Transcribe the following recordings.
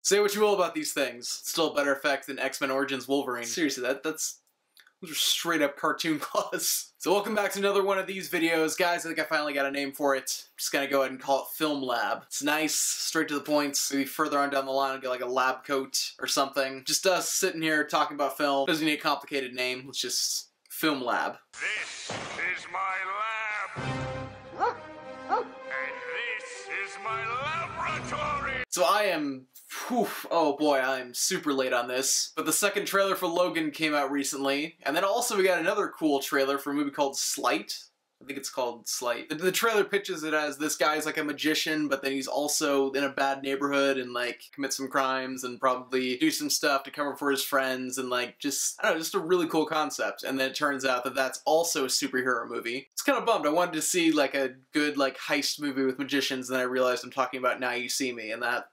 Say what you will about these things. Still a better effect than X-Men Origins Wolverine. Seriously, those are straight up cartoon claws. So welcome back to another one of these videos. Guys, I think I finally got a name for it. I'm just gonna go ahead and call it Film Lab. It's nice, straight to the point. Maybe further on down the line I'll get like a lab coat or something. Just us sitting here talking about film. Doesn't need a complicated name. Let's just Film Lab. This is my lab. And this is my laboratory. So I am, oh boy, I'm super late on this. But the second trailer for Logan came out recently. And then also we got another cool trailer for a movie called Sleight. I think it's called Sleight. The trailer pitches it as this guy's like a magician, but then he's also in a bad neighborhood and like commit some crimes and probably do some stuff to cover for his friends and like just, I don't know, just a really cool concept. And then it turns out that that's also a superhero movie. It's kind of bummed. I wanted to see like a good like heist movie with magicians, and then I realized I'm talking about Now You See Me, and that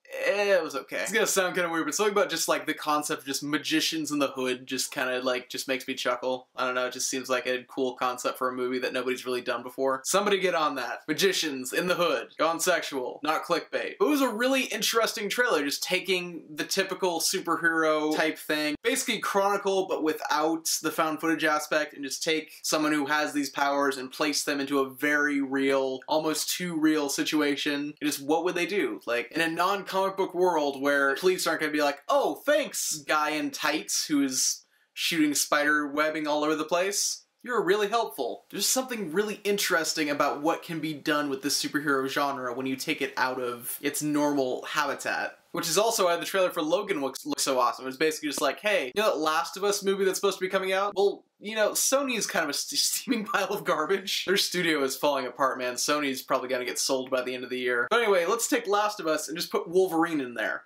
it was okay. It's gonna sound kind of weird, but something about just like the concept of just magicians in the hood just kind of like just makes me chuckle. I don't know, it just seems like a cool concept for a movie that nobody's really done before. Somebody get on that. Magicians in the hood, gone sexual, not clickbait. But it was a really interesting trailer, just taking the typical superhero type thing, basically Chronicle but without the found footage aspect, and just take someone who has these powers and place them into a very real, almost too real situation. And just what would they do? Like in a non-comic book world where police aren't going to be like, oh, thanks, guy in tights who is shooting spider webbing all over the place. You're really helpful. There's something really interesting about what can be done with this superhero genre when you take it out of its normal habitat. Which is also why the trailer for Logan looks so awesome. It's basically just like, hey, you know that Last of Us movie that's supposed to be coming out? Well, you know, Sony's kind of a steaming pile of garbage. Their studio is falling apart, man. Sony's probably gonna get sold by the end of the year. But anyway, let's take Last of Us and just put Wolverine in there.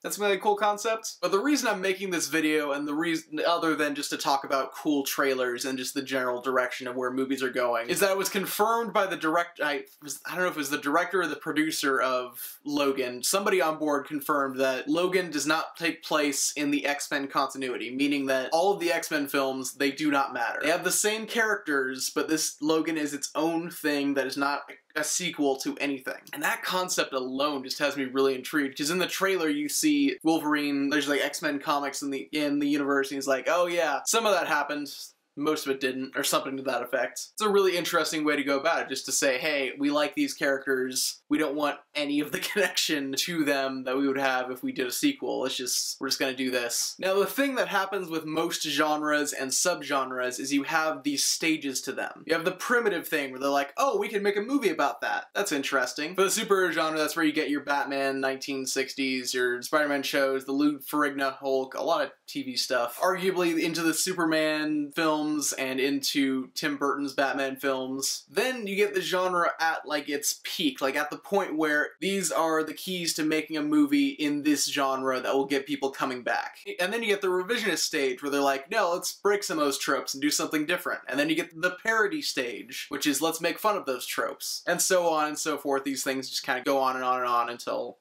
That's a really cool concept. But the reason I'm making this video, and the reason other than just to talk about cool trailers and just the general direction of where movies are going, is that it was confirmed by the I don't know if it was the director or the producer of Logan. Somebody on board confirmed that Logan does not take place in the X-Men continuity, meaning that all of the X-Men films, they do not matter. They have the same characters, but this Logan is its own thing that is not a sequel to anything. And that concept alone just has me really intrigued, because in the trailer you see Wolverine, there's like X-Men comics in the universe, and he's like, oh yeah, some of that happened, most of it didn't, or something to that effect. It's a really interesting way to go about it, just to say, hey, we like these characters, we don't want any of the connection to them that we would have if we did a sequel. We're just gonna do this. Now, the thing that happens with most genres and subgenres is you have these stages to them. You have the primitive thing where they're like, oh, we can make a movie about that. That's interesting. For the superhero genre, that's where you get your Batman 1960s, your Spider-Man shows, the Lou Ferrigno Hulk, a lot of TV stuff. Arguably into the Superman films and into Tim Burton's Batman films. Then you get the genre at like its peak, like at the point where these are the keys to making a movie in this genre that will get people coming back. And then you get the revisionist stage where they're like, no, let's break some of those tropes and do something different. And then you get the parody stage, which is let's make fun of those tropes. And so on and so forth. These things just kind of go on and on and on until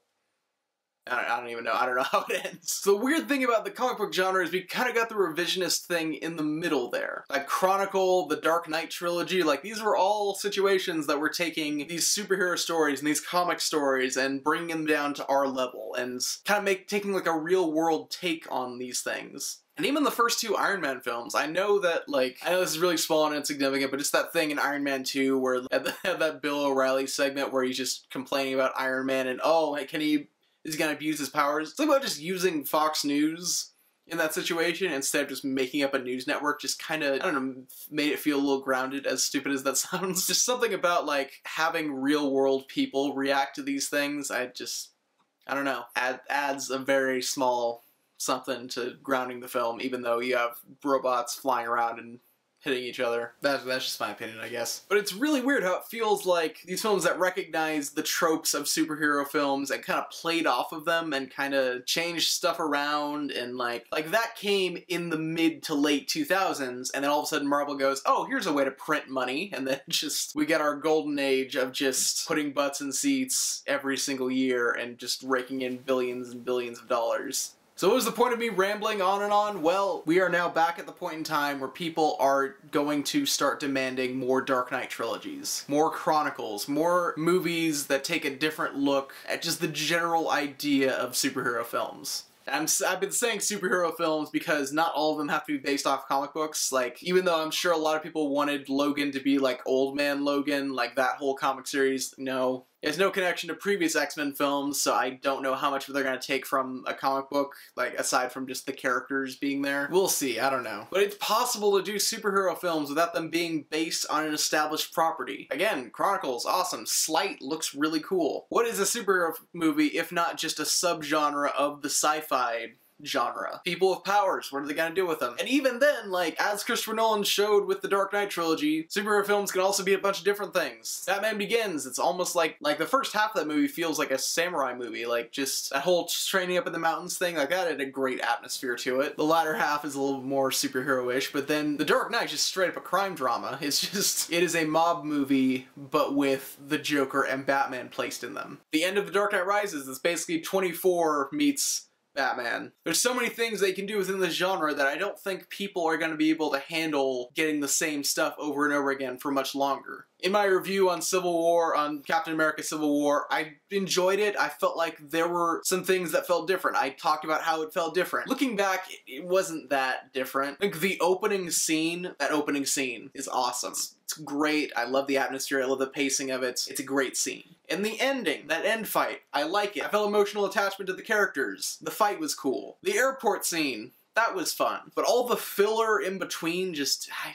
I don't even know. I don't know how it ends. So the weird thing about the comic book genre is we kind of got the revisionist thing in the middle there. Like Chronicle, the Dark Knight trilogy, like these were all situations that were taking these superhero stories and these comic stories and bringing them down to our level and kind of taking like a real world take on these things. And even the first two Iron Man films, I know that, like, I know this is really small and insignificant, but just that thing in Iron Man 2 where they have that Bill O'Reilly segment where he's just complaining about Iron Man and, oh, hey, is he gonna abuse his powers? It's like about just using Fox News in that situation instead of just making up a news network, just kind of, I don't know, made it feel a little grounded, as stupid as that sounds. Just something about, like, having real world people react to these things, I don't know, adds a very small something to grounding the film, even though you have robots flying around and hitting each other. That's just my opinion, I guess. But it's really weird how it feels like these films that recognize the tropes of superhero films and kind of played off of them and kind of changed stuff around, and like that came in the mid to late 2000s, and then all of a sudden Marvel goes, oh, here's a way to print money, and then just we get our golden age of just putting butts in seats every single year and just raking in billions and billions of dollars. So what was the point of me rambling on and on? Well, we are now back at the point in time where people are going to start demanding more Dark Knight trilogies, more Chronicles, more movies that take a different look at just the general idea of superhero films. I've been saying superhero films because not all of them have to be based off comic books. Like, even though I'm sure a lot of people wanted Logan to be like Old Man Logan, like that whole comic series, no. It has no connection to previous X-Men films, so I don't know how much they're going to take from a comic book, like, aside from just the characters being there. We'll see, I don't know. But it's possible to do superhero films without them being based on an established property. Again, Chronicles, awesome. Sleight looks really cool. What is a superhero movie if not just a subgenre of the sci-fi genre? People with powers, what are they gonna do with them? And even then, like, as Christopher Nolan showed with the Dark Knight trilogy, superhero films can also be a bunch of different things. Batman Begins, it's almost like the first half of that movie feels like a samurai movie, like just that whole training up in the mountains thing, like that had a great atmosphere to it. The latter half is a little more superhero-ish, but then The Dark Knight is just straight up a crime drama. It's just, it is a mob movie, but with the Joker and Batman placed in them. The end of The Dark Knight Rises is basically 24 meets Batman. There's so many things they can do within this genre that I don't think people are going to be able to handle getting the same stuff over and over again for much longer. In my review on Civil War, on Captain America Civil War, I enjoyed it. I felt like there were some things that felt different. I talked about how it felt different. Looking back, it wasn't that different. Like the opening scene, that opening scene is awesome. It's great. I love the atmosphere. I love the pacing of it. It's a great scene. And the ending, that end fight, I like it. I felt emotional attachment to the characters. The fight was cool. The airport scene, that was fun. But all the filler in between just, I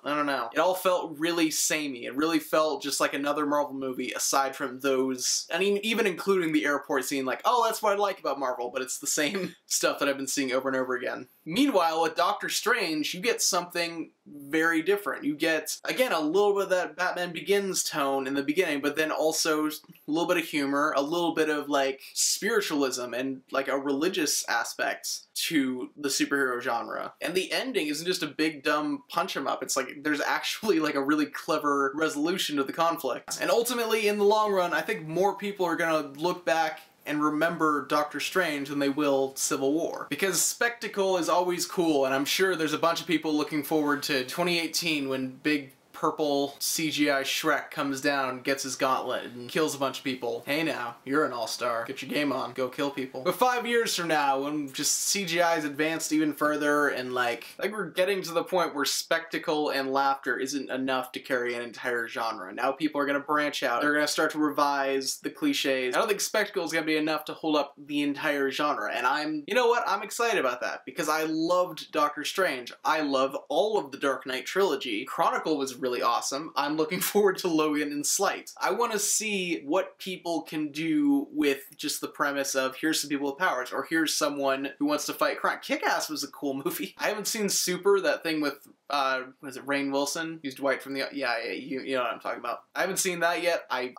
don't know. It all felt really samey. It really felt just like another Marvel movie aside from those. I mean, even including the airport scene, like, oh, that's what I like about Marvel, but it's the same stuff that I've been seeing over and over again. Meanwhile, with Doctor Strange, you get something very different. You get, again, a little bit of that Batman Begins tone in the beginning, but then also a little bit of humor, a little bit of, like, spiritualism and, like, a religious aspect to the superhero genre. And the ending isn't just a big, dumb punch-em-up. It's like, there's actually, like, a really clever resolution to the conflict. And ultimately, in the long run, I think more people are gonna look back and remember Doctor Strange than they will Civil War. Because spectacle is always cool, and I'm sure there's a bunch of people looking forward to 2018 when big purple CGI Shrek comes down, gets his gauntlet, and kills a bunch of people. Hey now, you're an all-star. Get your game on. Go kill people. But 5 years from now, when just CGI's advanced even further, and like we're getting to the point where spectacle and laughter isn't enough to carry an entire genre. Now people are gonna branch out. They're gonna start to revise the cliches. I don't think spectacle is gonna be enough to hold up the entire genre, and you know what? I'm excited about that, because I loved Doctor Strange. I love all of the Dark Knight trilogy. Chronicle was really awesome. I'm looking forward to Logan and Sleight. I want to see what people can do with just the premise of here's some people with powers, or here's someone who wants to fight crime. Kick-Ass was a cool movie. I haven't seen Super, that thing with, was it Rainn Wilson? He's Dwight from the, yeah, you know what I'm talking about. I haven't seen that yet. I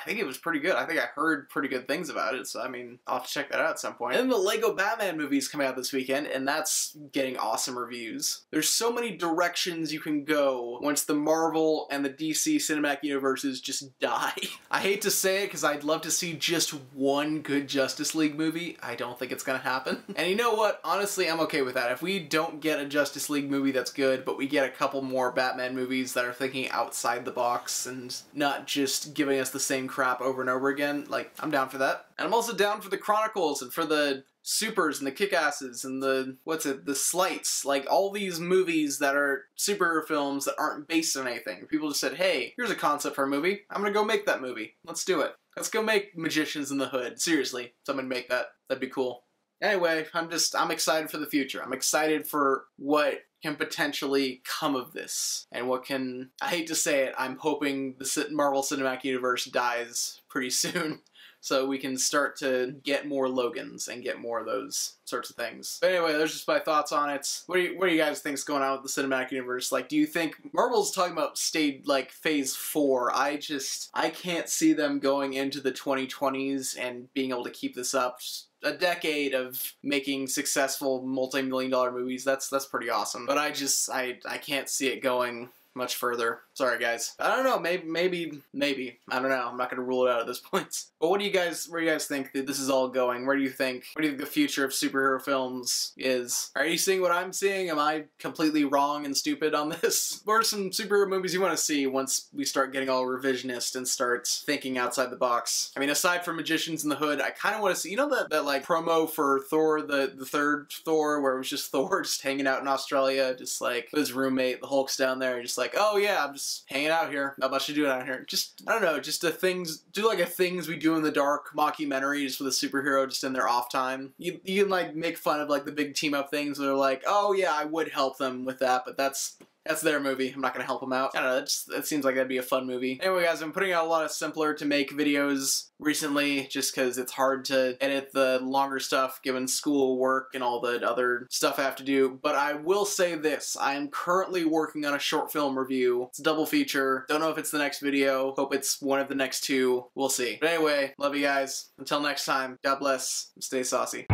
think it was pretty good. I think I heard pretty good things about it, so I mean, I'll have to check that out at some point. And then the Lego Batman movie's coming out this weekend, and that's getting awesome reviews. There's so many directions you can go once the Marvel and the DC cinematic universes just die. I hate to say it, because I'd love to see just one good Justice League movie. I don't think it's gonna happen. And you know what? Honestly, I'm okay with that. If we don't get a Justice League movie that's good, but we get a couple more Batman movies that are thinking outside the box and not just giving us the same crap over and over again, like, I'm down for that. And I'm also down for the Chronicles and for the Supers and the Kick-Asses and the, the Sleights, like all these movies that are superhero films that aren't based on anything. People just said, hey, here's a concept for a movie. I'm gonna go make that movie. Let's do it. Let's go make Magicians in the Hood. Seriously, someone make that. That'd be cool. Anyway, I'm excited for the future. I'm excited for what can potentially come of this. And what can, I hate to say it, I'm hoping the Marvel Cinematic Universe dies pretty soon, so we can start to get more Logans and get more of those sorts of things. But anyway, there's just my thoughts on it. What do you guys think's going on with the cinematic universe? Like, do you think Marvel's talking about like phase 4? I can't see them going into the 2020s and being able to keep this up. A decade of making successful multi-million-dollar movies, that's pretty awesome. But I can't see it going much further. Sorry, guys. I don't know. Maybe. I don't know. I'm not gonna rule it out at this point. But what do you guys think that this is all going? Where do you think the future of superhero films is? Are you seeing what I'm seeing? Am I completely wrong and stupid on this? What are some superhero movies you want to see once we start getting all revisionist and start thinking outside the box? I mean, aside from Magicians in the Hood, I kind of want to see, you know, that like promo for Thor, the third Thor, where it was just Thor just hanging out in Australia, just like with his roommate, the Hulk's down there, just like, oh yeah, I'm just hanging out here. Not much to do out here. Just, I don't know, just do like a things we do in the dark mockumentary just with a superhero just in their off time. You can like make fun of like the big team up things where they're like, oh yeah, I would help them with that, but that's their movie. I'm not going to help them out. I don't know, that seems like that'd be a fun movie. Anyway, guys, I'm putting out a lot of simpler to make videos recently just because it's hard to edit the longer stuff given school, work, and all the other stuff I have to do. But I will say this. I am currently working on a short film review. It's a double feature. Don't know if it's the next video. Hope it's one of the next two. We'll see. But anyway, love you guys. Until next time, God bless. Stay saucy.